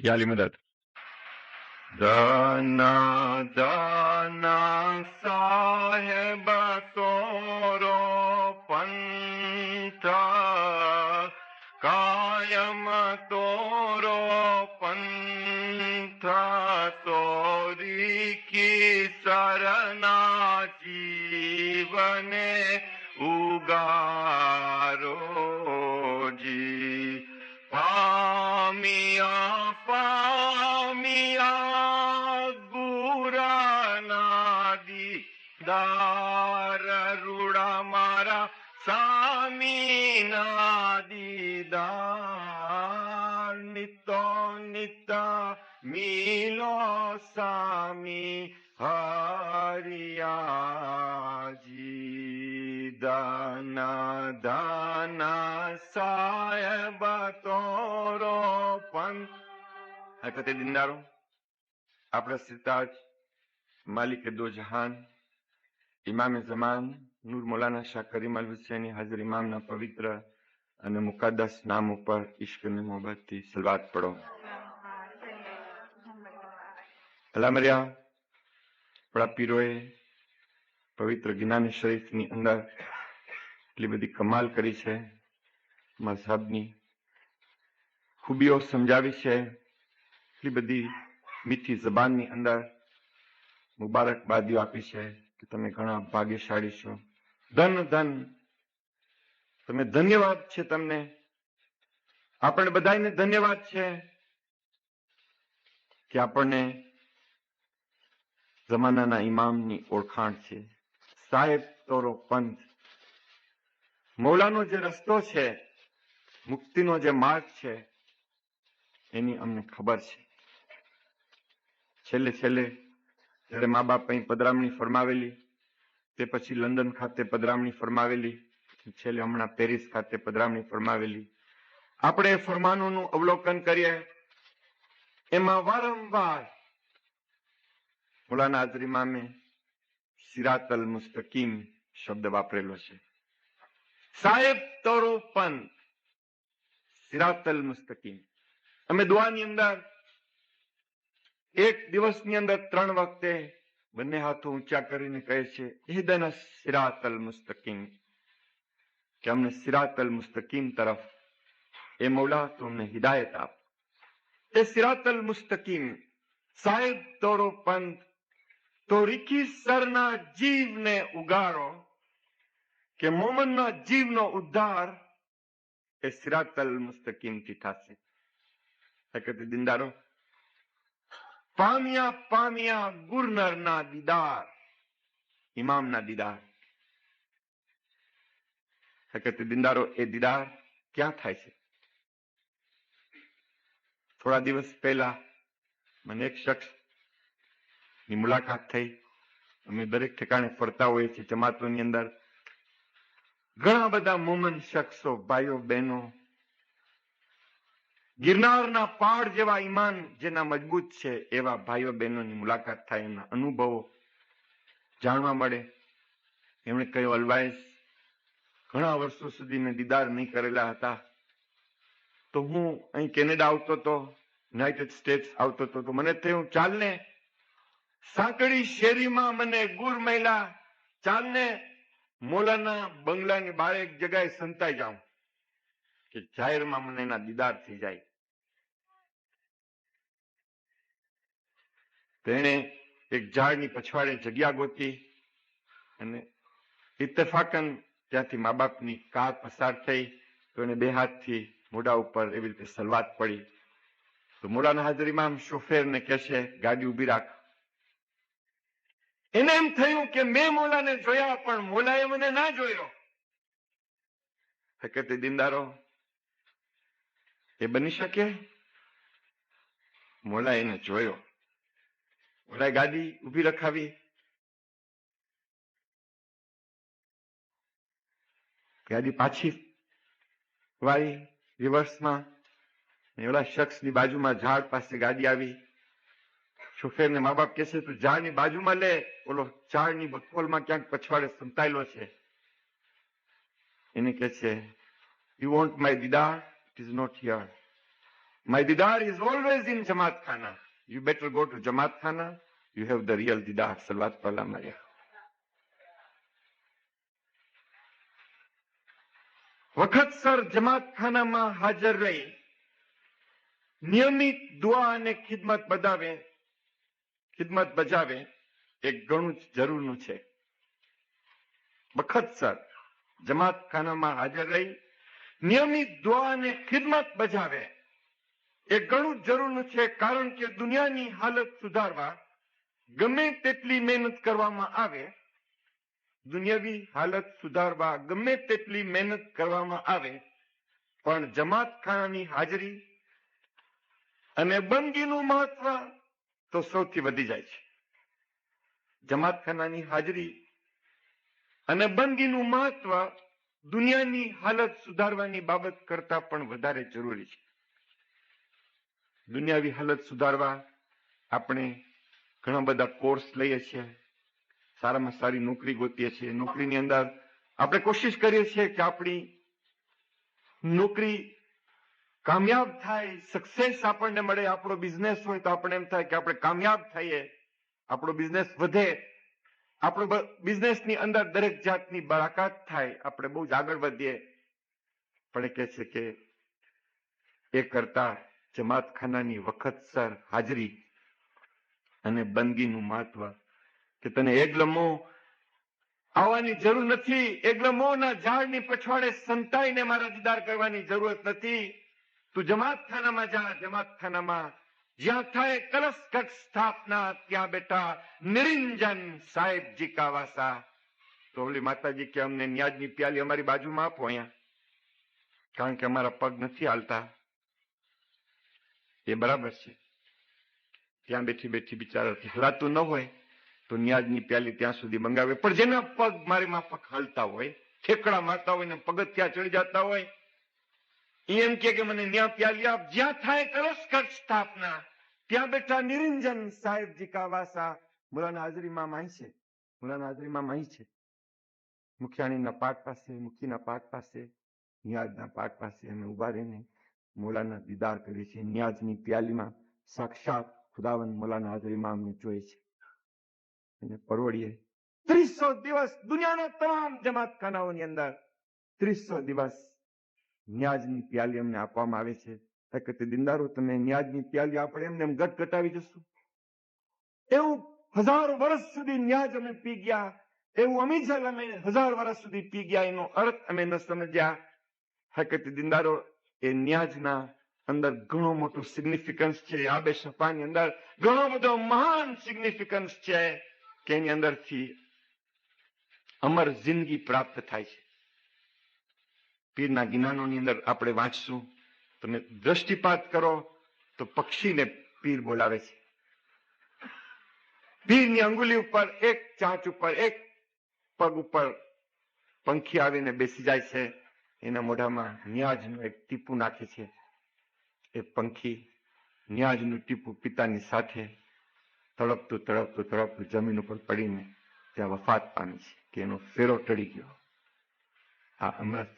યાલી મદદ. દાના દાના સાહેબ તોરો પંથ કાયમ તોરો પંથ તોરી કી શરણા જીવને ઉગારો જી પામિયા પામિયા ગુરાના દીદાર રૂડા મારા સામીના દીદાર નિતો નિતા મિલો સામી હરિયાજી દાના દાના સાહેબ તોરો પંથ. હકતે દિનદારો, આપણા સિતાજ માલિક દો જહાન ઇમામ ઝમાન નૂર મૌલાના શાહ કરીમ અલ હુસૈની હાજર ઇમામના પવિત્ર અને મુકદ્દસ નામ ઉપર ઇશ્કની મોહબ્બતથી સલવાત પડો. અલામરિયા આપણા પીરોએ પવિત્ર ગિનાની શરીફની અંદર એટલી બધી કમાલ કરી છે, મઝહબની ખૂબીઓ સમજાવી છે, એટલી બધી મીઠી જબાનની અંદર મુબારકબાદીઓ આપી છે કે તમે ઘણા ભાગ્યશાળી છો. ધન ધન તમે, ધન્યવાદ છે તમને, આપણે બધાને ધન્યવાદ છે કે આપણને જમાનાના ઇમામની ઓળખાણ છે. સાહેબ તોરો પંથ, મૌલાનો જે રસ્તો છે, મુક્તિનો જે માર્ગ છે, એની અમને ખબર છે. છેલ્લે છેલ્લે જ્યારે મા બાપ અહીં પધરામણી ફરમાવેલી, તે પછી લંડન ખાતે પધરામણી ફરમાવેલી, છેલ્લે હમણાં પેરિસ ખાતે પધરામણી ફરમાવેલી, આપણે એ ફરમાનોનું અવલોકન કરીએ. એમાં વારંવાર મૌલાના હાજર ઇમામે સિરાત અલ મુસ્તકીમ શબ્દ વાપરેલો છે. સાહેબ તોરો પંથ, સિરાત અલ મુસ્તકીમ. અમે દુઆની અંદર એક દિવસની અંદર 3 વખતે બંને હાથો ઊંચા કરીને કહે છે ઇહદિના સિરાત અલ મુસ્તકીમ, કે અમને સિરાત અલ મુસ્તકીમ તરફ એ મૌલા તો અમને હિદાયત આપ. એ સિરાત અલ મુસ્તકીમ, સાહેબ તોરો પંથ, તો રીખી સરના જીવને ઉગારો, કે મોમનના જીવનો ઉદ્ધાર એ સિરાત અલ મુસ્તકીમથી થશે. હકીકત દિનદારો, પામ્યા પામ્યા ગુરનરના દીદાર, ઇમામના દીદાર. હકીકત દિનદારો, એ દીદાર ક્યાં થાય છે? થોડા દિવસ પહેલા મને એક શખ્સ ની મુલાકાત થઈ. અમે દરેક ઠેકાણે ફરતા હોઈએ છીએ જમાતોની અંદર. ઘણા બધા મોમન શખ્સો, ભાઈઓ બહેનો, ગિરનારના પહાડ જેવા ઈમાન જેના મજબૂત છે એવા ભાઈઓ બહેનોની મુલાકાત થાય, એમના અનુભવો જાણવા મળે. એમણે કહ્યું, અલવાઈસ ઘણા વર્ષો સુધી મેં દીદાર નહીં કરેલા હતા, તો હું અહીં કેનેડા આવતો હતો, યુનાઇટેડ સ્ટેટ્સ આવતો હતો, તો મને થયું ચાલને સાંકડી શેરીમાં મને ગુર મહિલા, ચાલને મોલાના બંગલાની બહાર એક જગ્યાએ સંતાઈ જાઉં કે જાહેરમાં મને એના દીદાર થઈ જાય. તેણે એક ઝાડની પછવાડે જગ્યા ગોતી અને ઇત્તફાકન ત્યાંથી મા બાપની કાર પસાર થઈ, તો એને 2 હાથથી મોઢા ઉપર એવી રીતે સલવાત પડી. તો મૌલાના હાજર ઇમામ શોફેરને કહેશે ગાડી ઊભી રાખ. એને એમ થયું કે મેં મૌલાને જોયા પણ મૌલાએ મને ના જોયો. હકીકત દીનદારો, એ બની શકે? મૌલાએ એને જોયો, મૌલાએ ગાડી ઊભી રખાવી, ગાડી પાછી વાળી રિવર્સમાં, ઓલા શખ્સની બાજુમાં ઝાડ પાસે ગાડી આવી. શોફેરને મા બાપ કહેશે તું ઝાડની બાજુમાં લે, ઓલો ઝાડની બખોલમાં ક્યાંક પછવાડે સંતાયેલો છે. એને કહે છે યુ વોન્ટ માય દીદાર, it is not here. My didar is always in Jamaat Khana. You better go to Jamaat Khana. You have the real didar. Salawat Pala Maria. વખતસર જમાત ખાનામાં હાજર રહી નિયમિત દુઆ અને ખિદમત બજાવે એ ઘણું જ જરૂરનું છે. વખતસર જમાત ખાનામાં હાજર રહી નિયમિત દુઆ અને ખિદમત બજાવે એ ઘણું જ જરૂરનું છે, કારણ કે દુનિયાની હાલત સુધારવા ગમે તેટલી મહેનત કરવામાં આવે, દુનિયાવી હાલત સુધારવા ગમે તેટલી મહેનત કરવામાં આવે, પણ જમાત ખાનાની હાજરી અને બંદગીનું મહત્વ તો સૌથી વધી જાય છે. જમાત ખાનાની હાજરી અને બંદગીનું મહત્વ દુનિયાની હાલત સુધારવાની બાબત કરતા પણ વધારે જરૂરી છે. દુનિયાવી હાલત સુધારવા આપણે ઘણા બધા કોર્સ લઈએ છીએ, સારામાં સારી નોકરી ગોતીએ છીએ. નોકરીની અંદર આપણે કોશિશ કરીએ છીએ કે આપણી નોકરી કામયાબ થાય, સક્સેસ આપણને મળે. આપણો બિઝનેસ હોય તો આપણે એમ થાય કે આપણે કામયાબ થઈએ, આપણો બિઝનેસ વધે, આપણો બિઝનેસની અંદર દરેક જાતની બારાકાત થાય, આપણે બહુ જ આગળ વધીએ. પણ કહે છે કે એ કરતા જમાત ખાનાની વખતસર હાજરી અને બંદગીનું મહત્વ, કે તને એકલમો આવવાની જરૂર નથી, એકલમોના ઝાડની પછવાડે સંતાઈને મારા દીદાર કરવાની જરૂરત નથી. તું જમાત ખાનામાં જા, જમાત ખાનામાં જ્યાં થાય કલશ ઘટ સ્થાપના, ત્યાં બેટા નિરંજન સાહેબજી કા વાસા. તો ઓલી માતાજી કે અમને ન્યાજની પ્યાલી અમારી બાજુમાં આપો અહીંયા, કારણ કે અમારા પગ નથી હાલતા. એ બરાબર છે, ત્યાં બેઠી બેઠી બિચારાથી હલાતું ન હોય તો ન્યાજની પ્યાલી ત્યાં સુધી મંગાવે. પણ જેના પગ મારી માફક હાલતા હોય, ઠેકડા મારતા હોય ને પગથિયા ચડી જતા હોય, એમ કે મને ન્યા પ્યાલી આપ. જ્યાં થાય કલશ ઘટ સ્થાપના, ત્યાં બેઠા નિરંજન સાહેબજી કા વાસા. મુલાના હાજરીમાં માહી છે, મુલાના હાજરીમાં માહી છે. મુખિયાણીના પાઠ પાસે, મુખીના પાઠ પાસે, ન્યાજના પાઠ પાસે અમે ઉભા રહીને મોલાના દીદાર કરીએ છીએ. ન્યાજની પ્યાલીમાં સાક્ષાત ખુદાવંદ મોલાના હાજરીમાં અમને જોઈએ છે. એને પરવડીએ 300 દિવસ દુનિયાના તમામ જમાત ખાનાઓની અંદર 300 દિવસ ન્યાજની પ્યાલી અમને આપવામાં આવે છે. હકીકતે દીનદારો, તમે ન્યાજની પ્યાલી આપણે એમને એમ ઘટાવી જશું? એવું 1000 વર્ષ સુધી ન્યાજ અમે પી ગયા, એવું અમીજલ અમે 1000 વર્ષ સુધી પી ગયા, એનો અર્થ અમે ન સમજ્યા. હકીકતે દીનદારો, એ ન્યાજના અંદર ઘણો મોટો સિગ્નિફિકન્સ છે. આબે શફાની અંદર ઘણો બધો મહાન સિગ્નિફિકન્સ છે કે એની અંદરથી અમર જિંદગી પ્રાપ્ત થાય છે. પીરના ગિનાનોની અંદર આપણે વાંચશું, તમે દ્રષ્ટિપાત કરો તો પક્ષીને પીર બોલાવે છે. પીરની અંગુલી ઉપર, એક ચાંચ ઉપર, એક પગ ઉપર પંખી આવીને બેસી જાય છે. એના મોઢામાં ન્યાજનું એક ટીપું નાખે છે. એ પંખી ન્યાજનું ટીપું પિતાની સાથે તડપતું તડપતું તડપતું જમીન ઉપર પડીને ત્યાં વફાત પામી છે, કે એનો ફેરો ટળી ગયો. આ અમૃત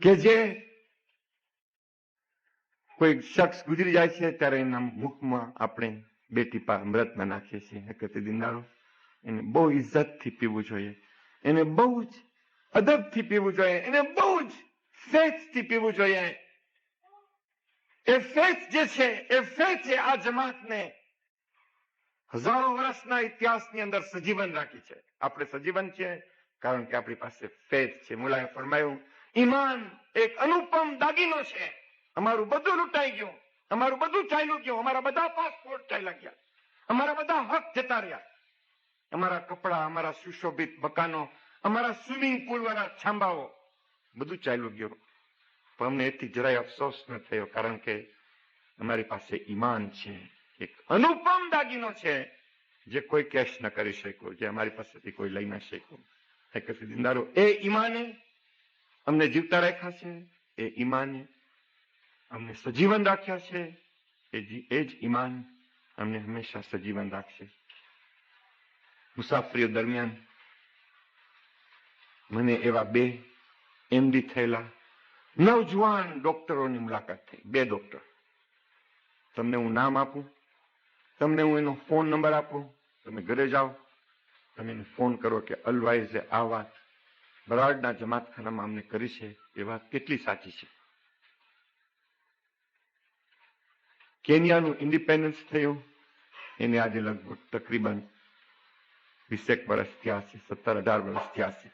કે જે કોઈ શખ્સ ગુજરી જાય છે ત્યારે એના મુખમાં આપણે 2 ટીપા અમૃતમાં નાખીએ છીએ. હકીકતે દીનદારો, એને બહુ ઇજ્જતથી પીવું જોઈએ, એને બહુ જ અદબથી પીવું જોઈએ, એને બહુ જ ફેથથી પીવું જોઈએ. એ ફેથ જે છે, એ ફેથ આ જમાતને હજારો વર્ષના ઇતિહાસની અંદર સજીવન રાખી છે. આપણે સજીવન છીએ કારણ કે આપણી પાસે ફેથ છે. મુલાએ ફરમાયું, ઈમાન એક અનુપમ દાગીનો છે. અમારું બધું લૂંટાઈ ગયું, અમારું બધું ચાલ્યું ગયું, અમારા બધા પાસપોર્ટ ચાલ્યા ગયા, અમારા બધા હક જતા રહ્યા, અમારા કપડા, અમારા સુશોભિત મકાનો, અમારા સ્વિમિંગ પુલ વાળા છાંબાઓ, બધું ચાલ્યું ગયું. પણ અમને એથી જરાય અફસોસ ન થયો, કારણ કે અમારી પાસે ઈમાન છે, એક અનુપમ દાગીનો છે જે કોઈ કેશ ન કરી શક્યો, જે અમારી પાસેથી કોઈ લઈ ન શક્યું. હકીકતે દીનદારો, એ ઈમાને અમને જીવતા રાખ્યા છે, એ ઈમાને અમને સજીવન રાખ્યા છે, એ જ ઈમાન અમને હંમેશા સજીવન રાખશે. મુસાફરીઓ દરમિયાન મને એવા 2 MD થયેલા નવજુવાન ડોક્ટરોની મુલાકાત થઈ, 2 ડોક્ટર. તમને હું નામ આપું, તમને હું એનો ફોન નંબર આપું, તમે ઘરે જાઓ, તમે એને ફોન કરો કે અલવાઇઝે આ વાત બરાડના જમાતખાનામાં અમને કરી છે, એ વાત કેટલી સાચી છે. કેન્યાનું ઇન્ડિપેન્ડન્સ થયું એને આજે લગભગ તકરીબન 20 વર્ષ થયા છે, 17-18 વર્ષ થયા છે.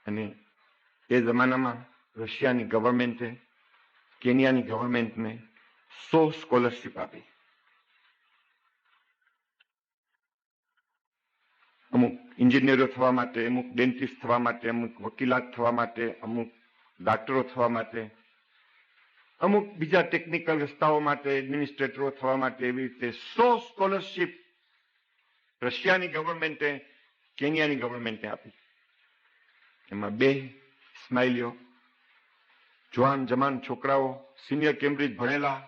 અને એ જમાનામાં રશિયાની ગવર્મેન્ટે કેન્યાની ગવર્મેન્ટને 100 સ્કોલરશીપ આપી. અમુક એન્જિનિયરો થવા માટે, અમુક ડેન્ટિસ્ટ થવા માટે, અમુક વકીલાત થવા માટે, અમુક ડોક્ટરો થવા માટે, અમુક બીજા ટેકનિકલ રસ્તાઓ માટે, એડમિનિસ્ટ્રેટરો થવા માટે, એવી રીતે 100 સ્કોલરશીપ રશિયાની ગવર્મેન્ટે કેન્યાની ગવર્મેન્ટે આપી. એમાં 2 ઇસ્માઇલીઓ જવાન જમાન છોકરાઓ, સિનિયર કેમ્બ્રિજ ભણેલા,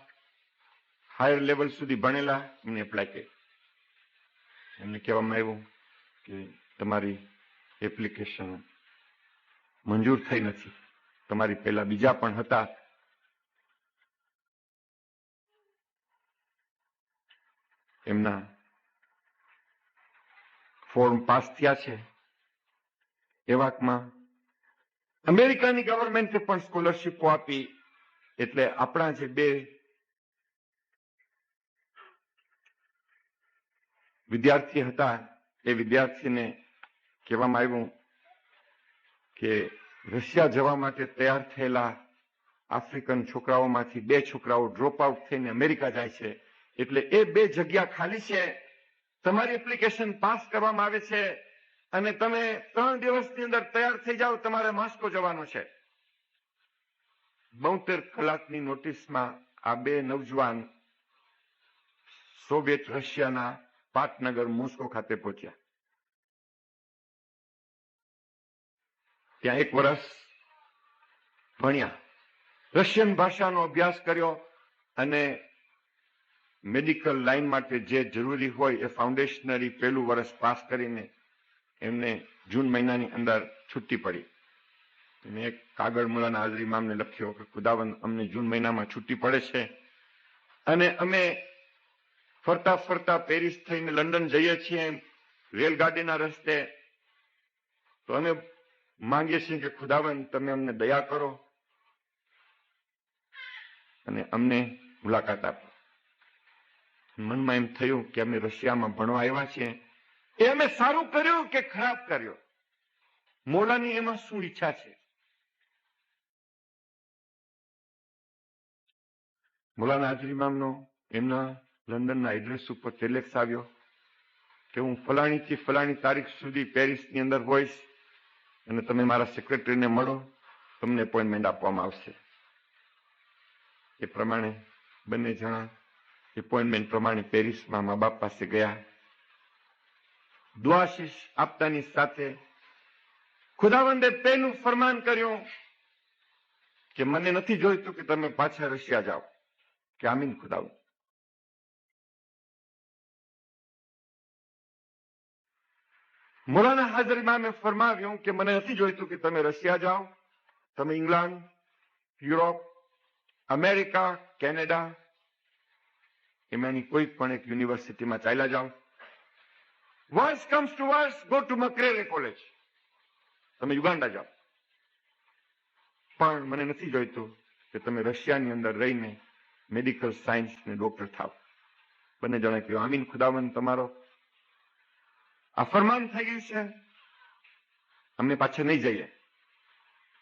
હાયર લેવલ સુધી ભણેલા, એમને એપ્લાય કરી. એમને કહેવામાં આવ્યું કે તમારી એપ્લિકેશન મંજૂર થઈ નથી, તમારી પહેલા બીજા પણ હતા, એમના ફોર્મ પાસ થયા છે. એ વાતમાં અમેરિકાની ગવર્મેન્ટે પણ સ્કોલરશીપો આપી. એટલે આપણા જે 2 વિદ્યાર્થી હતા, એ વિદ્યાર્થીને કહેવામાં આવ્યું કે રશિયા જવા માટે તૈયાર થયેલા આફ્રિકન છોકરાઓમાંથી 2 છોકરાઓ ડ્રોપ આઉટ થઈને અમેરિકા જાય છે, એટલે એ 2 જગ્યા ખાલી છે, તમારી એપ્લિકેશન પાસ કરવામાં આવે છે અને તમે 3 દિવસની અંદર તૈયાર થઈ જાઓ, તમારે મોસ્કો જવાનું છે. 72 કલાકની નોટિસમાં આ 2 નવજુવાન સોવિયત રશિયાના પાટનગર મોસ્કો ખાતે પહોંચ્યા. ત્યાં 1 વર્ષ ભણ્યા, રશિયન ભાષાનો અભ્યાસ કર્યો અને મેડિકલ લાઈન માટે જે જરૂરી હોય એ ફાઉન્ડેશનરી પહેલું વર્ષ પાસ કરીને એમને જૂન મહિનાની અંદર છૂટી પડી. મેં એક કાગળ મુલાના હાજરી ઇમામને લખ્યો કે ખુદાવંદ અમને જૂન મહિનામાં છૂટી પડે છે અને અમે ફરતા ફરતા પેરિસ થઈને લંડન જઈએ છીએ રેલગાડીના રસ્તે, તો અમે માંગીએ છીએ કે ખુદાવંદ તમે અમને દયા કરો અને અમને મુલાકાત આપો. મનમાં એમ થયું કે અમે રશિયામાં ભણવા આવ્યા છીએ, એ અમે સારું કર્યું કે ખરાબ કર્યું? મોલાની એમાં શું ઈચ્છા છે? મોલાના હાજરી ઇમામનો એમના લંડનના એડ્રેસ ઉપર ટેલેક્સ આવ્યો કે હું ફલાણી થી ફલાણી તારીખ સુધી પેરિસની અંદર હોઈશ અને તમે મારા સેક્રેટરીને મળો, તમને એપોઇન્ટમેન્ટ આપવામાં આવશે. એ પ્રમાણે બંને જણા એપોઇન્ટમેન્ટ પ્રમાણે પેરિસમાં મા બાપ પાસે ગયા. દુઆશીષ આપતાની સાથે ખુદાવંદે પહેલું ફરમાન કર્યું કે મને નથી જોઈતું કે તમે પાછા રશિયા જાઓ, કે આમીન ખુદાવંદ. મોલાના હાજર ઇમામે ફરમાવ્યું કે મને નથી જોઈતું કે તમે રશિયા જાઓ, તમે ઇંગ્લેન્ડ, યુરોપ, અમેરિકા, કેનેડા એમાંની કોઈ પણ એક યુનિવર્સિટીમાં ચાલ્યા જાઓ. Worse comes to worse, go to Makerere college, તમે યુગાન્ડા જાઓ, પણ મને નથી જોઈતું કે તમે રશિયાની અંદર રહીને મેડિકલ સાયન્સને ડોક્ટર થાવ. બંને જણાએ કહ્યું આમીન ખુદાવંદ, તમારો આ ફરમાન થઈ ગયું છે, અમને પાછા નહીં જઈએ.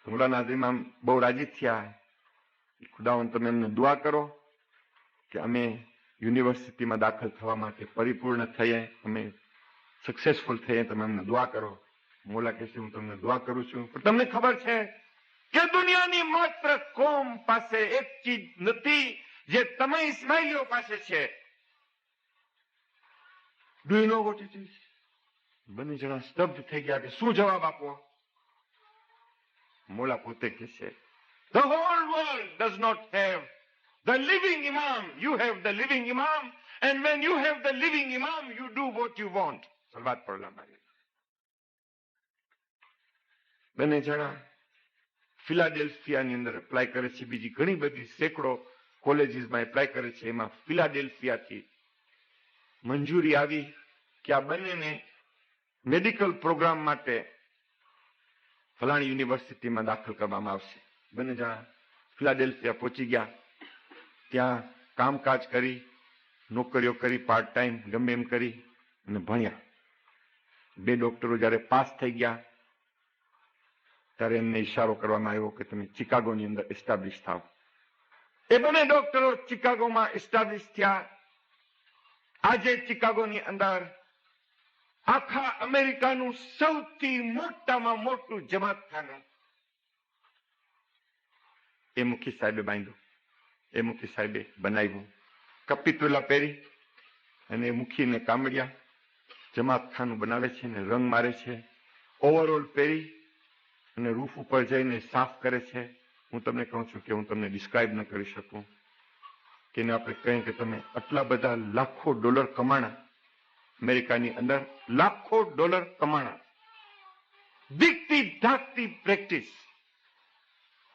મોલાના ઇમામ બહુ રાજી થયા. ખુદાવંદ તમે અમને દુઆ કરો કે અમે યુનિવર્સિટીમાં દાખલ થવા માટે પરિપૂર્ણ થઈએ, અમે સક્સેસફુલ થઈએ, તમે અમને દુઆ કરો. મોલા કહે છે હું તમને દુઆ કરું છું, પણ તમને ખબર છે કે દુનિયાની માત્ર કોમ પાસે એક ચીજ નથી જે તમે ઇસ્માઇલીઓ પાસે છે. Do you know what it is? બંને જણા સ્તબ્ધ થઈ ગયા કે શું જવાબ આપવો. મોલા પોતે કહે છે the whole world does not have the living imam, you have the living imam, and when you have the living imam you do what you want. સલવાત પડલા મારી. બંને જણા ફિલાડેલ્ફિયાની અંદર એપ્લાય કરે છે, બીજી ઘણી બધી સેંકડો કોલેજીસમાં એપ્લાય કરે છે. એમાં ફિલાડેલ્ફિયાથી મંજૂરી આવી કે આ બંનેને મેડિકલ પ્રોગ્રામ માટે ફલાણી યુનિવર્સિટીમાં દાખલ કરવામાં આવશે. બંને જણા ફિલાડેલ્ફિયા પહોંચી ગયા. ત્યાં કામકાજ કરી, નોકરીઓ કરી, પાર્ટ ટાઈમ ગમે એમ કરી અને ભણ્યા. 2 ડોક્ટરો જયારે પાસ થઈ ગયા ત્યારે એમને ઈશારો કરવામાં આવ્યો કે તમે ચિકાગોની અંદર એસ્ટાબ્લિશ થાવ. એ બંને ડોક્ટરો ચિકાગોમાં એસ્ટાબ્લિશ થયા. આજે ચિકાગોની અંદર આખા અમેરિકાનું સૌથી મોટામાં મોટું જમાતખાનું એ મુખી સાહેબે બાંધ્યું, એ મુખી સાહેબે બનાવ્યું. કપિતુલા પહેરી અને એ મુખીને કામડિયા જમાતખાનું બનાવે છે ને રંગ મારે છે. ઓવરઓલ પહેરી અને રૂફ ઉપર જઈને સાફ કરે છે. હું તમને કહું છું કે હું તમને ડિસ્ક્રાઇબ ન કરી શકું કે એને આપણે કહીએ કે તમે આટલા બધા લાખો ડોલર કમાણા, અમેરિકાની અંદર લાખો ડોલર કમાણા, દીકતી ઢાકતી પ્રેક્ટિસ.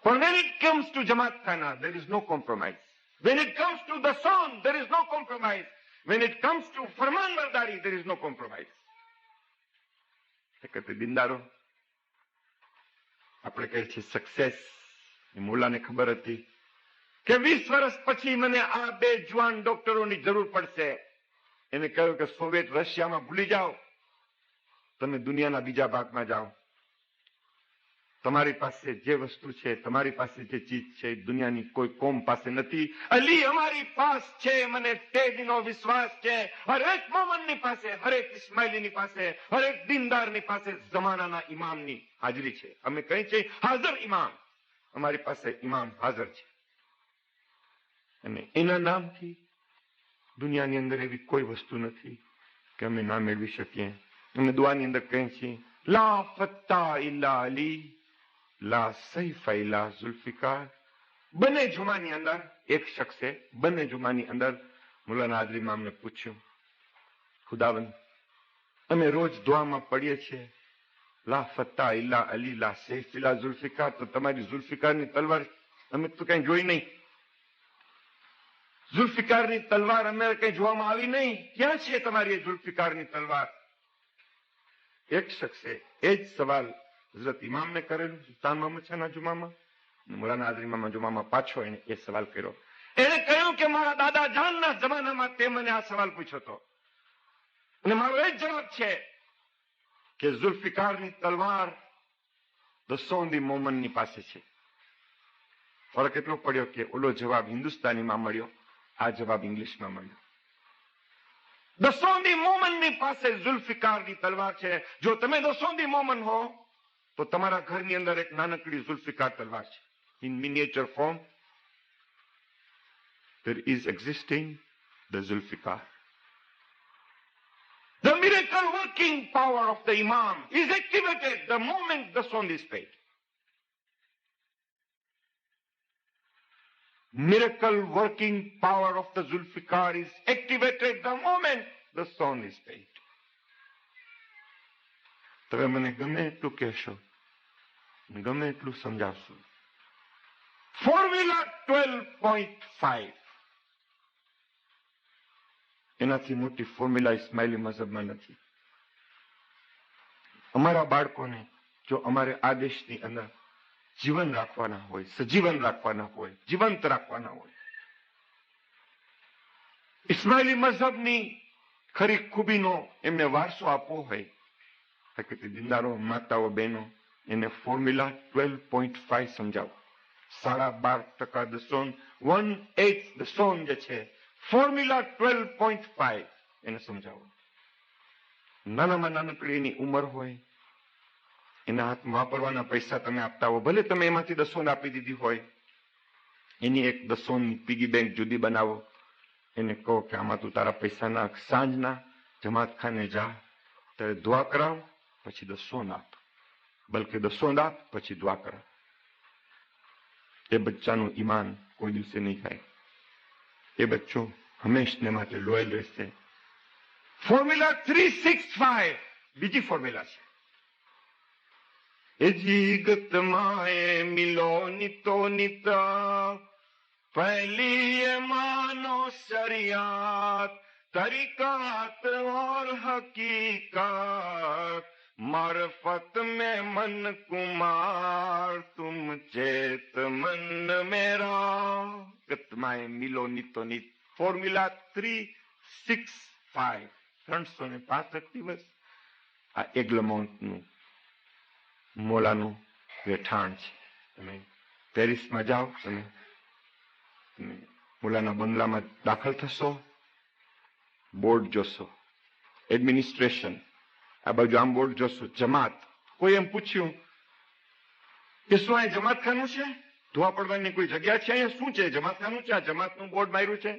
પણ when it comes to જમાતખાના there is no compromise. When it comes to the son there is no compromise. When it comes to ફરમાનબરદારી there is no compromise. એકતે દિનદારો આપણે કહીએ છીએ સક્સેસ. એ મુલ્લાને ખબર હતી કે 20 વર્ષ પછી મને આ 2 જુવાન ડોક્ટરોની જરૂર પડશે. એને કહ્યું કે સોવિયત રશિયામાં ભૂલી જાઓ, તમે દુનિયાના બીજા ભાગમાં જાઓ. તમારી પાસે જે વસ્તુ છે, તમારી પાસે જે ચીજ છે, દુનિયાની કોઈ કોમ પાસે નથી. અલી અમારી પાસ છે, મને તેદીનો વિશ્વાસ છે. હરેક મોમનની પાસે, હરેક ઇસ્માઇલીની પાસે, હરેક દીનદારની પાસે જમાનાના ઇમામની હાજરી છે. અમે કહીએ છીએ હાજર ઇમામ. અમારી પાસે ઇમામ હાજર છે અને એના નામથી દુનિયાની અંદર એવી કોઈ વસ્તુ નથી કે અમે ના મેળવી શકીએ. અમે દુઆની અંદર કહીએ છીએ લા ફત્તા ઇલ્લા અલી, લા સૈફા ઇલ્લા ઝુલ્ફિકાર. બંને જુમાની અંદર એક શખ્સે બંને જુમાની અંદર મુલાના હાજરી ઇમામને પૂછ્યું, ખુદાવંદ અમે રોજ દુઆમાં પડીએ છીએ લા ફત્તા ઇલ્લા અલી, લા સૈફ ઇલ્લા ઝુલ્ફિકાર, તો તમારી ઝુલ્ફિકારની તલવાર અમે તો કઈ જોઈ નહીં. ઝુલ્ફિકારની તલવાર અમે કઈ જોવામાં આવી નહીં. ક્યાં છે તમારી ઝુલ્ફિકારની તલવાર? એક શખ્સે એ જ સવાલ હઝરત ઇમામને કરેલું સુલ્તાન મોહમ્મદ શાહના જુમામાં. મુલાના હાજરી ઇમામના જુમામાં પાછો એને એ સવાલ કર્યો. એને કહ્યું કે મારા દાદા જાનના જમાનામાં તે મને આ સવાલ પૂછ્યો હતો અને મારો એ જ જવાબ છે કે ઝુલ્ફિકારની તલવાર દસોંદી મોમનની પાસે છે. ફરક એટલો પડ્યો કે ઓલો જવાબ હિન્દુસ્તાનીમાં મળ્યો, આ જવાબ ઇંગ્લિશમાં મળ્યો. દસોંદી મોમનની પાસે ઝુલ્ફિકારની તલવાર છે. જો તમે દસોંદી મોમન હો તો તમારા ઘરની અંદર એક નાનકડી ઝુલ્ફિકાર તલવાર છે. In miniature form there is existing the Zulfikar. The miracle working power of the Imam is activated the moment the song is played. Miracle working power of the Zulfikar is activated the moment the song is played. તમે મને ગમે એટલું કહેશો, ગમે એટલું સમજાવશો. Formula 12.5 એનાથી મોટી formula Ismaili મઝહબમાં નથી. અમારા બાળકોને જો અમારે આ દેશની અંદર જીવન રાખવાના હોય, સજીવન રાખવાના હોય, જીવંત રાખવાના હોય, ઇસ્માઇલી મઝહબની ખરી ખૂબીનો એમને વારસો આપવો હોય, દીનદારો, માતાઓ, બહેનો, એને ફોર્મ્યુલા 12.5 સમજાવો. 12.5% દસોન 1/8 દસોન જે છે ફોર્મ્યુલા 12.5 એને સમજાવો. નાનામાં નાનકડી એની ઉંમર હોય, એના હાથમાં વાપરવાના પૈસા તમે આપતા હો, ભલે તમે એમાંથી દસોન આપી દીધી હોય, એની એક દસોનની પીગી બેંક જુદી બનાવો. એને કહો કે આમાં તું તારા પૈસા નાખ, સાંજના જમાતખાને જા, ત્યારે દુઆ કરાવ, પછી દસોન આપ, બલકે દસોન આપ પછી દુઆ કરાવ. એ બચ્ચાનું ઈમાન કોઈ દિવસે નહીં થાય. એ બચ્ચો હંમેશને માટે લોયલ રહેશે. ફોર્મ્યુલા 365 બીજી ફોર્મ્યુલા છે. એ જીગત માએ મિલો નિતો નિતા पहली ये मानो शरियात तरीकात और हकीकत मार्फत में मन कुमार तुम चेत मन मेरा गतमाए मिलो नितो नित फॉर्म्युला 365 365 દિવસ આ એગ્લમોન્ટનું મોલાનું રહેઠાણ છે. તમે પેરિસમાં જાઓ, તમે મુલાના બંગલામાં દાખલ થશો, બોર્ડ જોશો, એડમિનિસ્ટ્રેશન, આ બાજુ આમ બોર્ડ જોશો, જમાત. કોઈ એમ પૂછ્યું કે શું આ જમાતખાનું છે, ધોવા પડવાની કોઈ જગ્યા છે, અહીંયા શું છે, જમાતખાનું છે, આ જમાતનું બોર્ડ માર્યું છે?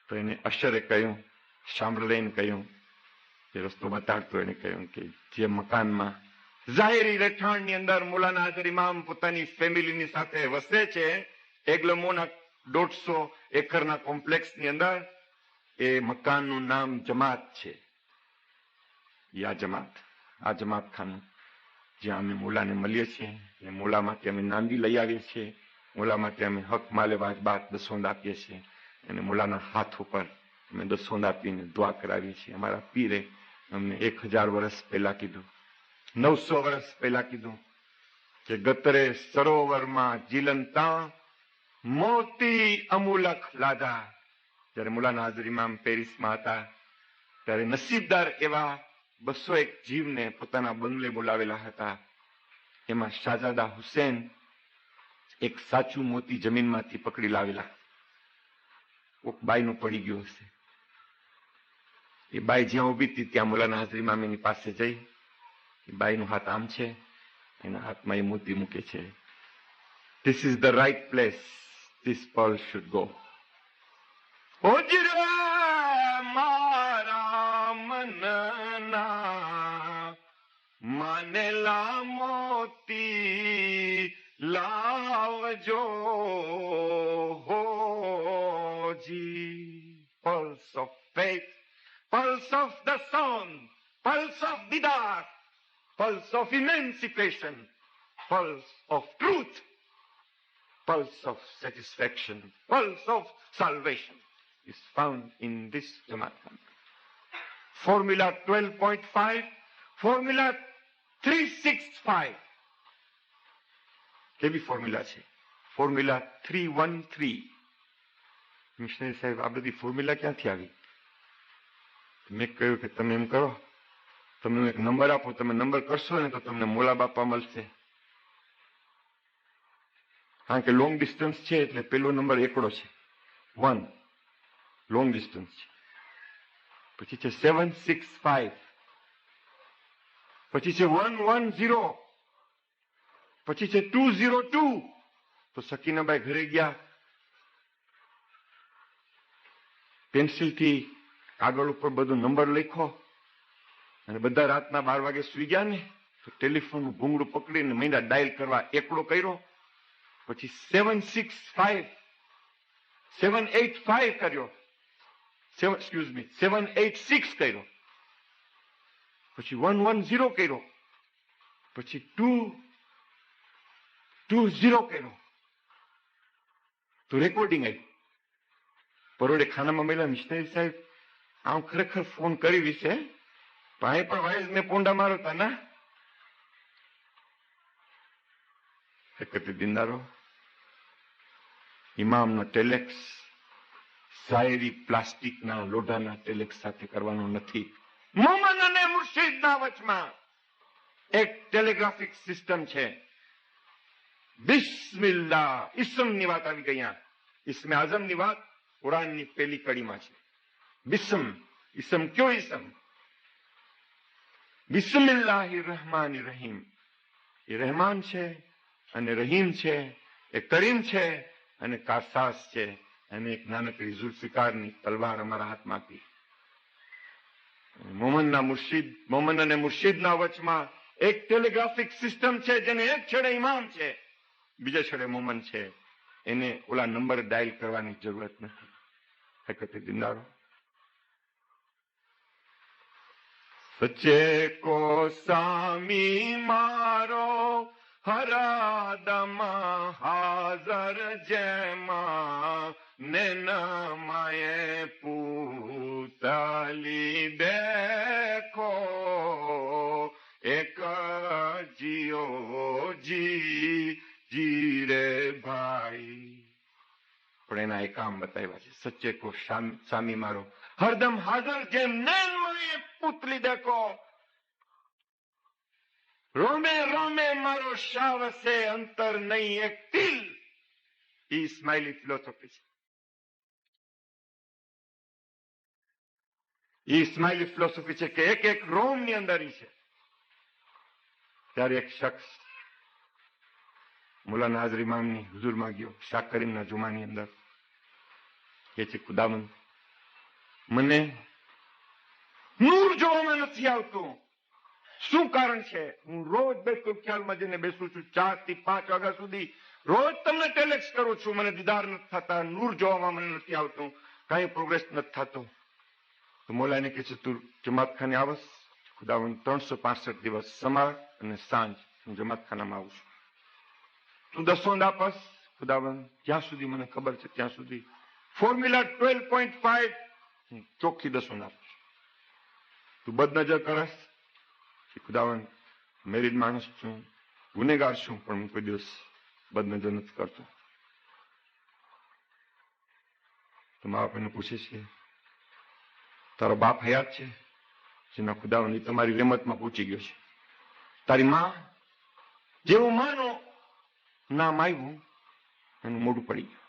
તો એને અશરે કહ્યું, શામરલેને કહ્યું, જે રસ્તો બતાડતો એને કહ્યું કે જે મકાનમાં જાહેરી રહેઠાણની અંદર મૌલાના હાજર ઇમામ પોતાની ફેમિલીની સાથે વસે છે, એગ્લમોના 150 એકરના કોમ્પ્લેક્સની અંદર, એ મકાનનું નામ જમાત છે. આ જમાત ખાનું જ્યાં અમે મૌલાને મળીએ છીએ, અને મૌલા માટે અમે નાંદી લઈ આવીએ છીએ, મૌલા માટે અમે હક માલે વાજબાત દસોંદ આપીએ છીએ, અને મૌલાના હાથ ઉપર અમે દસોંદ આપીને દુઆ કરાવીએ છીએ. અમારા પીરે અમને 1000 વર્ષ પહેલા કીધું, 900 વર્ષ પહેલા કીધું કે ગતરે સરોવરમાં જીલનતા મોતી અમૂલક લાદા. જયારે મૌલાના હાજર ઇમામ પેરિસમાં હતા ત્યારે નસીબદાર એવા 201 જીવને પોતાના બંગલે બોલાવેલા હતા. એમાં શાહજાદા હુસેન એક સાચું મોતી જમીનમાંથી પકડી લાવેલા. કોક બાઈનું પડી ગયું હશે. એ બાઈ જ્યાં ઉભી હતી ત્યાં મૌલાના હાજર ઇમામ એની પાસે જઈ, બાઈનો હાથ આમ છે, એના હાથમાં એ મોતી મૂકે છે. This is the right place. This pearl should go. ઓજરે મારા મનના માનેલા મોતી લાવજો હોજી. Pulse of faith, pulse of the sun, pulse of Didar, pulse of emancipation, pulse of truth, pulse of satisfaction, pulse of salvation is found in this Jamaat. Formula 12.5, formula 365. કેવી formula છે? Formula 313. Missionary સાહેબ, આ બધી formula ક્યાંથી આવી? મેં કહ્યું કે તમે એમ કરો, તમને એક નંબર આપો, તમે નંબર કરશો ને તો તમને મોલા બાપા મળશે. કારણ કે લોંગ ડિસ્ટન્સ છે એટલે પેલો નંબર એકડો છે, 1 લોંગ ડિસ્ટન્સ છે. પછી છે 765, પછી છે 110, પછી છે 202. તો સકીનાબાઈ ઘરે ગયા, પેન્સિલથી કાગળ ઉપર બધો નંબર લખ્યો, અને બધા રાતના 12 વાગે સુઈ ગયા ને તો ટેલિફોનનું ભૂંગળું પકડીને મહિના ડાયલ કરવા એકડો કર્યો. પછી 765, 785 કર્યો, 786 કર્યો, પછી 110 કર્યો, પછી 220 કર્યો, તો રેકોર્ડિંગ આવ્યું. પરોડે ખાનામાં મળ્યા, મિશનરી સાહેબ આમ ખરેખર ફોન કરી વિશે ભાઈ પણ વાઇઝ ને પોંડા મારો તા ના. દિનદારો, ઇમામનો ટેલેક્સ શાયરી પ્લાસ્ટિકના લોઢાના ટેલેક્સ સાથે કરવાનો નથી. મોમન અને મુર્શિદના વચમાં એક ટેલિગ્રાફિક સિસ્ટમ છે. બિસ્મિલ્લાહ, ઇસ્મની વાત આવી ગયા. ઇસ્મે આઝમની વાત કુરાનની પહેલી કડીમાં છે. ઇસ્મ કયો ઇસ્મ? બિસ્મિલ્લાહિર રહેમાનિર રહીમ. એ રહેમાન છે અને રહીમ છે, એ કરીમ છે અને કાસાસ છે. અને એક નાનકડી ઝુલ્ફિકારની તલવાર અમારા હાથમાં હતી. મોમન અને મુર્શિદના વચમાં એક ટેલિગ્રાફિક સિસ્ટમ છે, જેને એક છેડે ઇમામ છે, બીજા છેડે મોમન છે. એને ઓલા નંબર ડાયલ કરવાની જરૂરત નથી. હકીકતે દિનદારો, सच्चे को स्वामी मारो हरदम हाजर जयमा नैन माए पूतली देखो एक जियो जी जी रे भाई પણ એના એ કામ બતાવ્યા છે. સચ્ચે કો સામી મારો હરદમ હાજર જેમ નૈન માએ પૂતલી દેખો રોમે રોમે મારો શાવ સે અંતર નહીં એક તિલ. એ ઇસ્માઇલી ફિલોસોફી છે. એ ઇસ્માઇલી ફિલોસોફી છે કે એક એક રોમ ની અંદર છે. ત્યારે એક શખ્સ મુલાના હાજરી ઇમામની હુજુરમાં ગયો શાહ કરીમના જુમાની અંદર. કે છે ખુદાવંદ મને નૂર જોવામાં નથી આવતું, શું કારણ છે? હું રોજ બેતુલ ખ્યાલમાં જઈને બેસું છું 4 થી 5 વાગ્યા સુધી, રોજ તમને ટેલેક્સ કરું છું, મને દીદાર નથી થતા, નૂર જોવામાં મને નથી આવતું, કઈ પ્રોગ્રેસ નથી થતો. તો મોલાને કહે છે તું જમાત ખાને આવસ? ખુદાવંદ 365 દિવસ સવાર અને સાંજ હું જમાત ખાનામાં આવું છું. તું દસોંદ આપસ? ખુદાવંદ જ્યાં સુધી મને ખબર છે ત્યાં સુધી. ફોર્મ્યુલા 12.5 ચોખ્ખી દસોંદ આપું છું. તું બદનજર કરસ? ખુદાવંદ મેરીડ માણસ છું, ગુનેગાર છું, પણ હું કોઈ દિવસ બદનજર નથી કરતો. તો મા બાપ એને પૂછે છે તારો બાપ હયાત છે? જેના ખુદાવંદ તમારી રહેમતમાં પહોંચી ગયો છે. તારી માં જેવું માનો નામ આવ્યું એનું મોઢું પડી ગયું.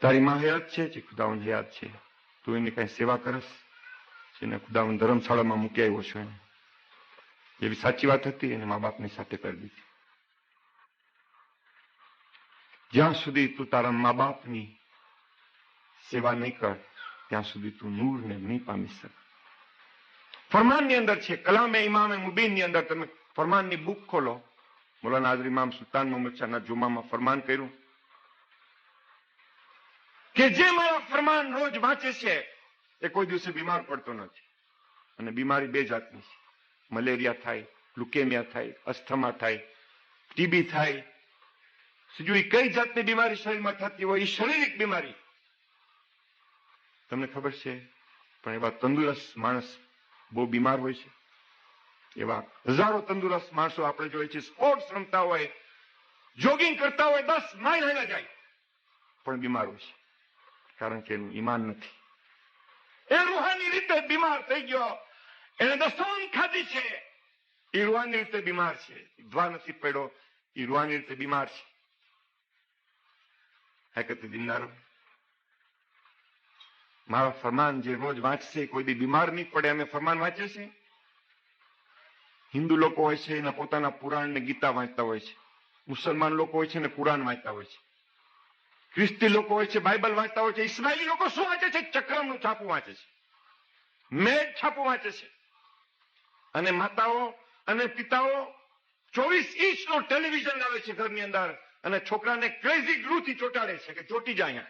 તારી માં હયાત છે? જે ખુદાવંદ હયાત છે. તું એની કઈ સેવા કરસ? જેને ખુદાવંદ ધર્મશાળામાં મૂકી આવ્યો છો એને. એવી સાચી વાત હતી એને મા બાપની સાથે કરી દીધી. જ્યાં સુધી તું તારા મા બાપની સેવા નહીં કર ત્યાં સુધી તું નૂરને નહીં પામી શક. ફરમાનની અંદર છે, કલામે ઇમામે મુબીનની અંદર તમે ફરમાનની બુક ખોલો. મૌલાના હાજરી ઇમામ સુલતાન મોહમ્મદ શાહના જુમામાં ફરમાન કર્યું કે જે મારા ફરમાન રોજ વાંચે છે એ કોઈ દિવસે બીમાર પડતો નથી. અને બીમારી 2 જાતની છે. મલેરિયા થાય, લુકેમિયા થાય, અસ્થમા થાય, ટીબી થાય. બીજું કઈ જાતની બીમારી શરીરમાં થતી હોય એ શારીરિક બીમારી તમને ખબર છે. પણ એવા તંદુરસ્ત માણસ બહુ બીમાર હોય છે. એવા હજારો તંદુરસ્ત માણસો આપણે જોઈએ છે, સ્પોર્ટ્સ રમતા હોય, જોગિંગ કરતા હોય, 10 માઇલ હાલ્યા જાય, પણ બીમાર હોય છે. કારણ કે એનું ઈમાન નથી. એ રૂહાની રીતે બીમાર થઈ ગયો. એને દસોન ખાધી છે, એ રૂહાની રીતે બીમાર છે. ધ્વા નથી પડ્યો, એ રૂહાની રીતે બીમાર છે. હકીકત દિનદારો મારા ફરમાન જે રોજ વાંચશે કોઈ દી બીમાર નહીં પડે. અમે ફરમાન વાંચે છે. હિન્દુ લોકો હોય છે એના પોતાના પુરાણ ને ગીતા વાંચતા હોય છે. મુસલમાન લોકો હોય છે ને કુરાન વાંચતા હોય છે. ખ્રિસ્તી લોકો હોય છે બાઇબલ વાંચતા હોય છે. ઇસ્માઇલી લોકો શું વાંચે છે? ચક્રમનું છાપું વાંચે છે, મેઘ છાપું વાંચે છે. અને માતાઓ અને પિતાઓ 24 ઇંચનો ટેલિવિઝન લાવે છે ઘરની અંદર અને છોકરાને ક્રેઝી ગ્લુથી ચોટાડે છે કે ચોટી જાય.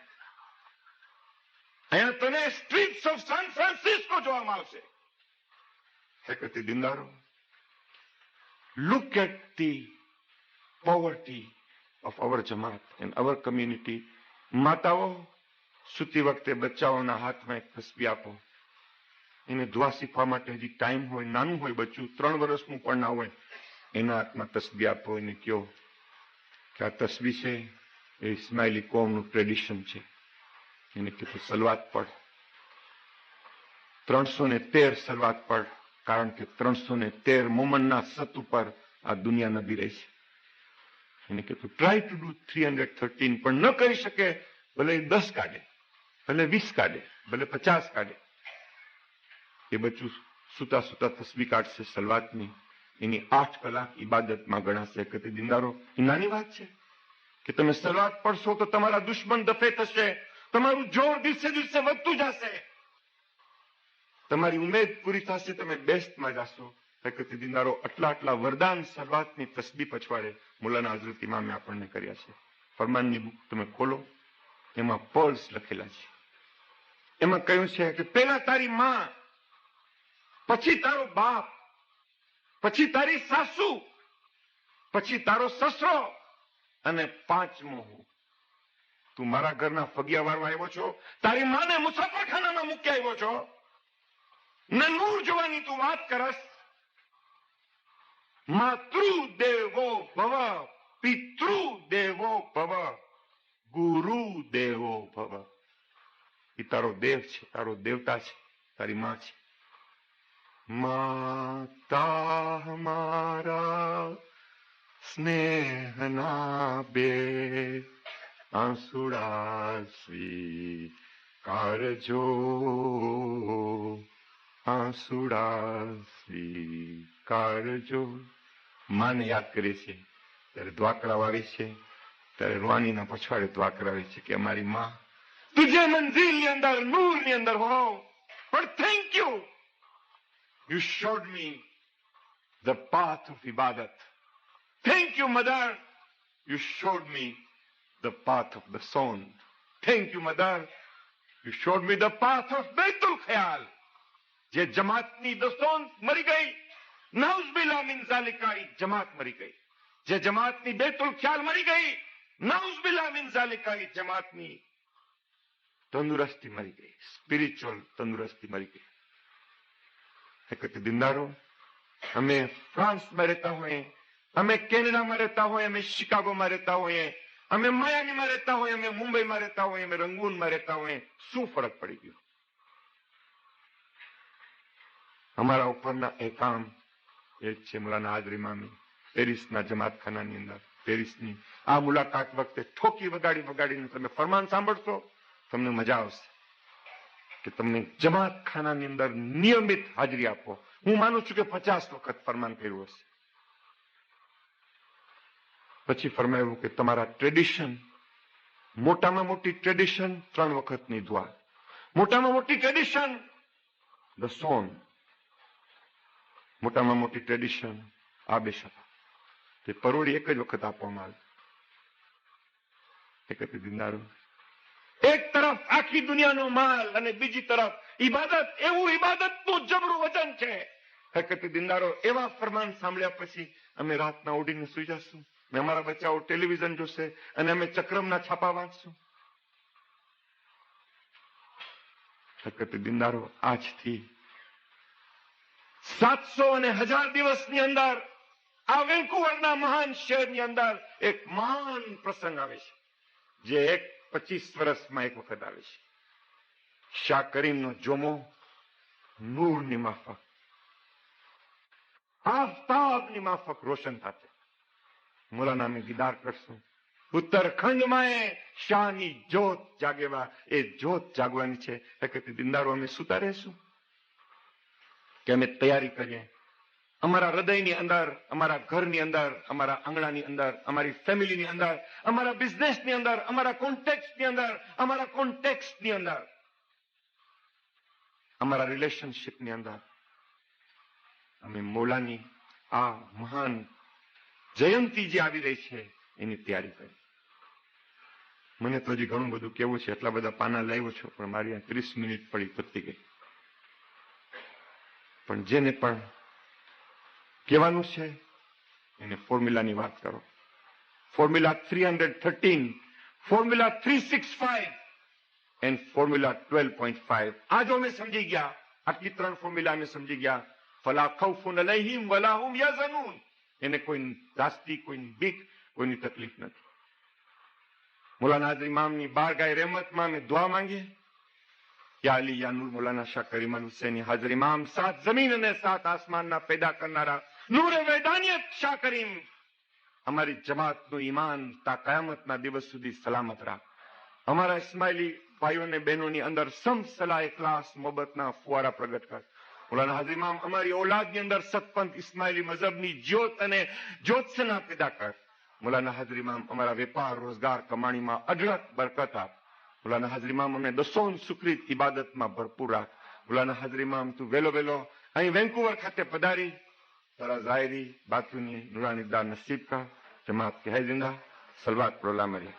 અહીંયા તને સ્ટ્રીટ્સ ઓફ સાન ફ્રાન્સિસ્કો જોવામાં આવશે. હકીકત દિનદારો, look at the poverty of our Jamaat and our community. માતાઓ સૂતી વખતે બચ્ચાઓના હાથમાં એક તસ્બી આપો. એને દુઆ શીખવા માટે હજી ટાઈમ હોય, નાનું હોય બચ્ચું, 3 વર્ષનું પણ ના હોય, એના હાથમાં તસ્બી આપો. એને કહો કે આ તસ્બી છે એ ઇસ્માઇલી કોમનું ટ્રેડિશન છે. એને કીધું સલવાત પઢ, 313 સલવાત પઢ. કારણ કે 313 મોમનના સત ઉપર આ દુનિયા નબી રહી છે. એને કીધું ટ્રાય ટુ ડુ 313, પણ ન કરી શકે ભલે 10 કાઢે, ભલે 20 કાઢે, ભલે 50 કાઢે. એ બચ્ચું સુતા સુતા તસ્બી કાઢશે સલવાતની. એની 8 કલાક ઇબાદતમાં ગણાશે. કે દિનદારો, એ નાની વાત છે કે તમે સલવાત પડશો તો તમારા દુશ્મન દફે થશે, તમારું જોર દિવસે દિવસે વધતું જશે, તમારી ઉમેદ પૂરી થશે, તમે બેસ્ટમાં જશો. હકીકત દિનદારો, આટલા વરદાન સલવાતની તસ્બી પછવાડે મૌલાના હઝરત ઇમામે આપણને કર્યા છે. ફરમાનની બુક તમે ખોલો, એમાં પર્સ લખેલા છે. એમાં કહ્યું છે કે પેલા તારી માં, પછી તારો બાપ, પછી તારી સાસુ, પછી તારો સસરો અને પાંચમો હું. તું મારા ઘરના ફગિયા વાળવા આવ્યો છો? તારી માને મુસાફરખાનામાં મૂકી આવ્યો છો ને નૂર જોવાની તું વાત કરસ? માતૃ દેવો ભવ, પિતૃ દેવો ભવ, ગુરુ દેવો ભવ. એ તારો દેવ છે, તારો દેવતા છે, તારી માં છે. માતા હમારા સ્નેહના બે આંસુડા સ્વીકારજો, આંસુડા સ્વીકારજો. માને યાદ કરે છે ત્યારે દ્વાકરા આવે છે, ત્યારે રૂહાનીના પછવાડે દ્વાકરા આવે છે કે અમારી માં તુજે મંઝિલની અંદર, નૂરની અંદર હો, પણ thank you, you showed me the path of ibadat. Thank you, mother, you showed me the path of the son. Thank you, mother, you showed me the path of Baitul Khayal. જે જમાતની દોસ્તોન મરી ગઈ, નાઉઝબિલ્લા min ઝાલિકા, જમાત મરી ગઈ. જે જમાતની બેતુલ ખ્યાલ મરી ગઈ, નાઉઝબિલ્લા min ઝાલિકા, જમાતની તંદુરસ્તી મરી ગઈ, સ્પિરિચ્યુઅલ તંદુરસ્તી મરી ગઈ. એક દિનદારો, અમે ફ્રાન્સમાં રહેતા હોઈએ, અમે કેનેડામાં રહેતા હોઈએ, અમે શિકાગોમાં રહેતા હોઈએ, અમે માયામીમાં રહેતા હોઈએ, અમે મુંબઈમાં રહેતા હોઈએ, અમે રંગૂનમાં રહેતા હોઈએ, શું ફરક પડી ગયો? અમારા ઉપરના એ કામ એ જ છે. મુલાના હાજરી મામી પેરિસના જમાતખાનાની અંદર, પેરિસની આ મુલાકાત વખતે ઠોકી વગાડીને તમે ફરમાન સાંભળશો, તમને મજા આવશે કે તમને જમાતખાનાની અંદર નિયમિત હાજરી આપો. હું માનું છું કે 50 વખત ફરમાન કર્યું હશે. પછી ફરમાયું કે તમારા ટ્રેડિશન, મોટામાં મોટી ટ્રેડિશન 3 વખતની દુઆ, મોટામાં મોટી ટ્રેડિશન ધ સોન, મોટામાં મોટી ટ્રેડિશન આ બે શબ્દ, તે પરોડી એક જ વખત આપવામાં આવે. એક દિનદારો, એક તરફ આખી દુનિયાનો માલ અને બીજી તરફ ઇબાદત, એવું ઇબાદતનું જબરું વચન છે. હકીકતી દિનદારો, એવા ફરમાન સાંભળ્યા પછી અમે રાતના ઉડીને સુઈ જશું, ને અમારા બચ્ચાઓ ટેલિવિઝન જોશે અને અમે ચક્રમના છાપા વાંચશું. હકીકતી દિનદારો, આજથી 700 અને 1000 દિવસની અંદર આ વેન્કુવરના મહાન શહેરની અંદર એક મહાન પ્રસંગ આવે છે, જે 25 વર્ષમાં એક વખત આવે છે. શાહ કરીમનો જોમો નૂરની માફક, આફતાબની માફક રોશન થશે. મોલાના અમે દીદાર કરશું. ઉત્તરખંડમાં એ શાહની જ્યોત જાગેવા, એ જ્યોત જાગવાની છે. હકીકતી દિનદારો, અમે સુતા રહેશું કે અમે તૈયારી કરીએ? અમારા હૃદયની અંદર, અમારા ઘરની અંદર, અમારા આંગણાની અંદર, અમારી ફેમિલીની અંદર, અમારા બિઝનેસની અંદર, અમારા કોન્ટેક્ટની અંદર, અમારા કોન્ટેક્ટની અંદર, અમારા રિલેશનશીપની અંદર અમે મૌલાની આ મહાન જયંતી જે આવી રહી છે એની તૈયારી કરી. મને તો હજી ઘણું બધું કેવું છે, એટલા બધા પાના લાવ્યો છું, પણ મારી આ 30 મિનિટ પડી પતી ગઈ. પણ જેને પણ કહેવાનું છે એને ફોર્મ્યુલાની વાત કરો. Formula 313, formula 365 and formula 12.5. આ જો અમે સમજી ગયા, આટલી 3 ફોર્મ્યુલા અમે સમજી ગયા, ફલા ખૌફુન અલૈહિમ વલા હુમ યહઝનૂન, એને કોઈ દાસ્તી, કોઈ બીક, કોઈની તકલીફ નથી. મૌલાના હાજરી ઇમામની બારગાહ રહેમતમાં અમે દુઆ માંગીએ. યા અલી યા નૂર મૌલાના શાહ કરીમ અલ હુસૈની હાજર ઇમામ, 7 જમીન અને 7 આસમાનના પેદા કરનારા નૂરે વેદાનિયત શાહ કરીમ, અમારી જમાતનું ઈમાન તા કયામતના દિવસ સુધી સલામત રાખ. અમારા ઇસ્માઇલી ભાઈઓને બહેનોની અંદર સમસલા ઇખલાસ મોહબ્બતના ફુવારા પ્રગટ કર. મૌલાના હાજર ઇમામ, અમારી ઔલાદની અંદર સતપંથ ઇસ્માઇલી મઝહબની જ્યોત અને જ્યોત્સના પેદા કર. મૌલાના હાજર ઇમામ, અમારા વેપાર, રોજગાર, કમાણીમાં અઢળક બરકત આપ. મૌલાના હાજર ઇમામ, અમને દસોન સુકરીત ઇબાદતમાં ભરપૂર રાખ. મૌલાના હાજર ઇમામ, તું વેલો અહીં વેન્કુવર ખાતે પધારી તારા ઝાયરી બાતુની નુરાની દાર નસીબ કા. જમાત કે હૈ જિંદા, સલવાત પ્રોલા મરી.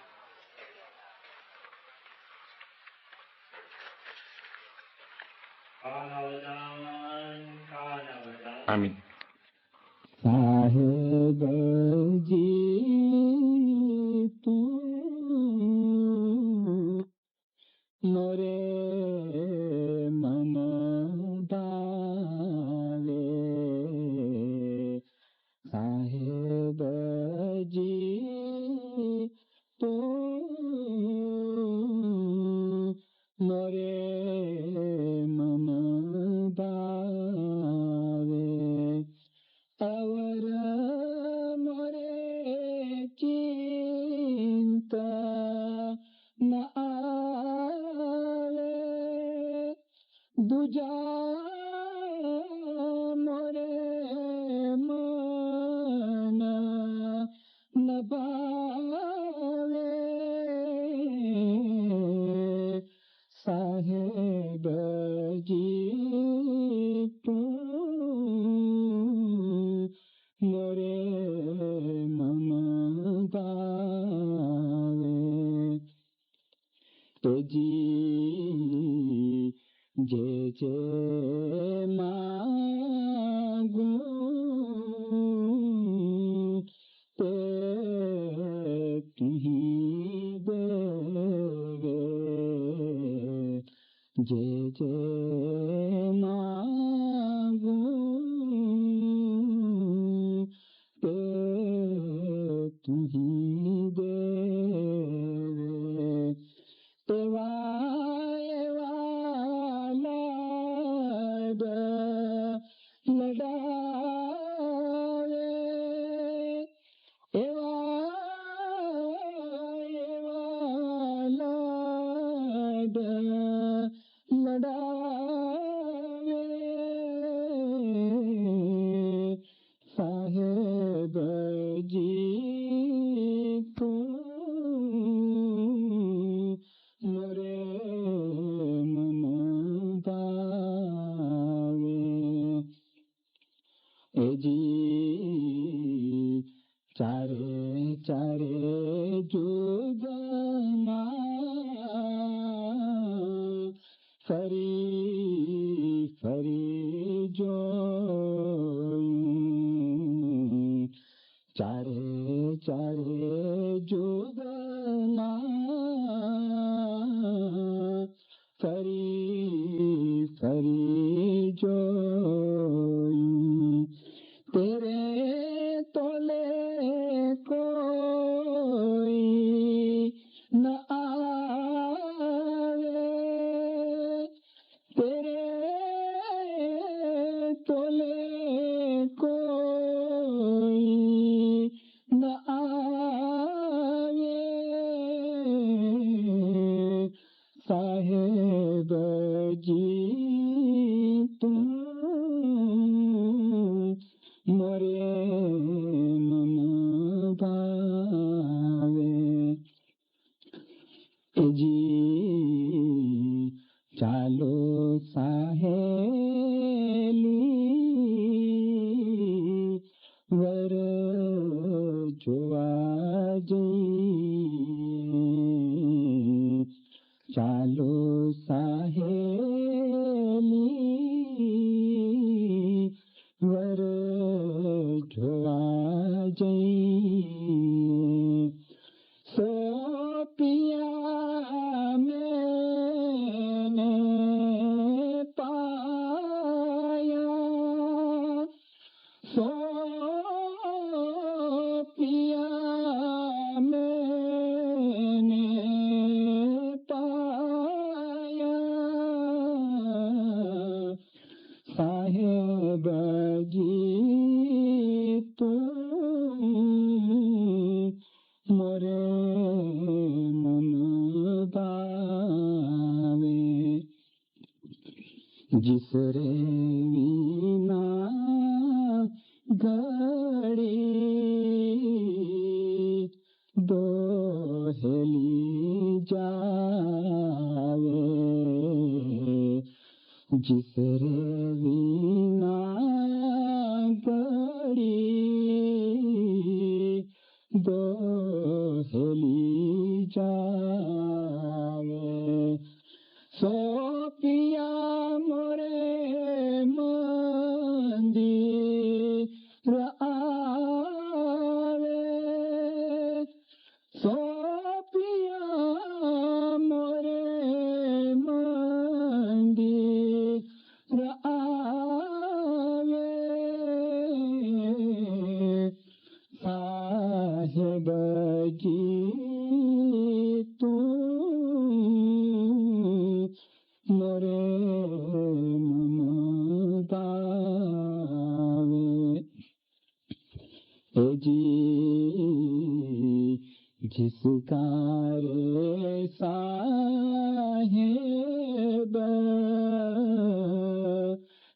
आमीन। साहेब जी तू मोरे मन भावे, साहेब जी तू मोरे मन भावे, और मोरे चिंता न आवे, दूजा मोरे मन न भावे, साहेब जी तू मोरे मन भावे, तो जी जे जे मांगू ते तुही देवे, जे जे मांगू ते तुही देवे, तेवा लाड लडावे, एवा लाड लडावे, साहेब जी तू मोरे मन भावे, ए जी चारे चारे जुगमा फरी फरी जोयूं, चारे चारे जुगमा फरी फरी जोयूं, तेरे तोले कोई न आवे, तेरे तोले कोई न आवे, साहेब जी तू मोरे मन भावे, जी चालो साहेली वर जोवा जईं, चालो साहेली वर जोवा जईं, सो पिया मैंने पाया, सो पिया मैंने पाया, साहेब जी तू मोरे मन भावे, जिसरे वीना घड़ी दोहली जावे, जिसरे वीना घड़ी दोहली जावे, सो पिया मोरे मंदिर साहेब जी तू मोरे मन पावे ए जी जिसका रे साहेब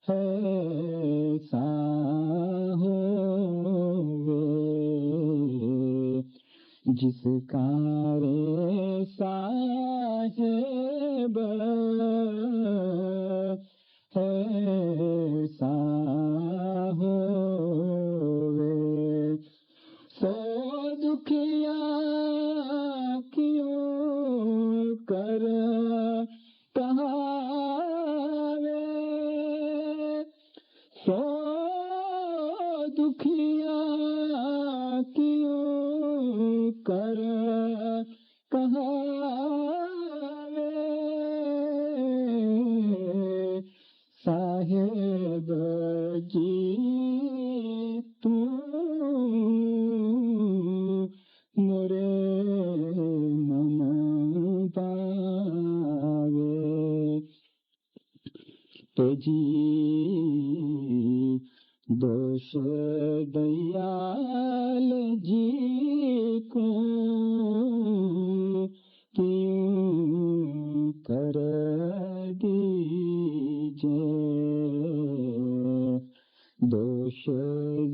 है साहोवे जिसका रे साहेब है साहोवे सो दुखिया क्यों कर कहावे सो दुखिया क्यों कर कहावे साहेब जी तू मोरे मन पावे तो जी दोष दयाल जी को क्यों कर दीजे दोष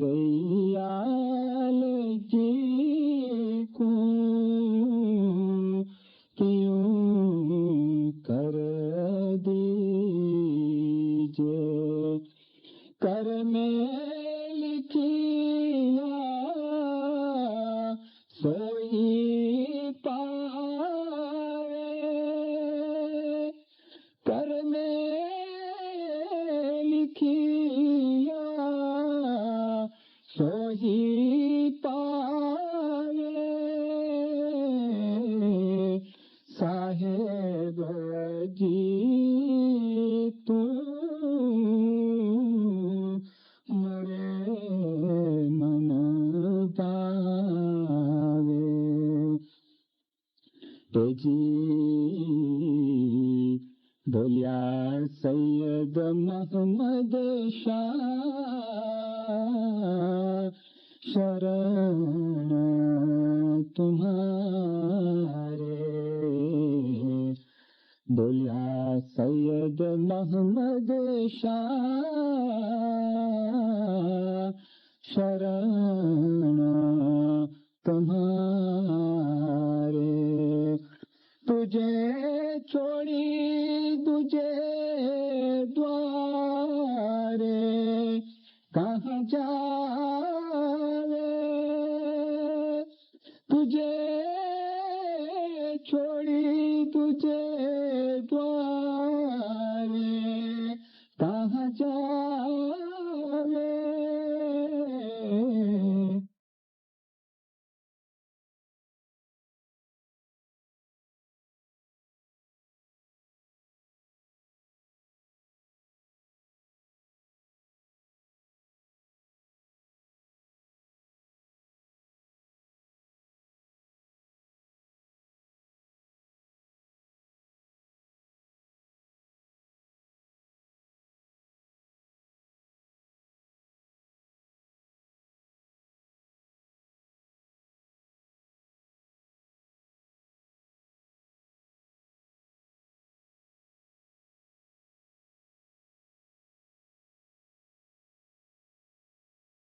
दयाल जी को क्यों कर दीजे कर में लिखिया सोई पावे कर में लिखिया सोई पावे साहेब जी तू मोरे मन पावे तो जी बोलिया सैयद मोहम्मद शाह शरण तुम्हारे बोलिया सैयद मोहम्मद शाह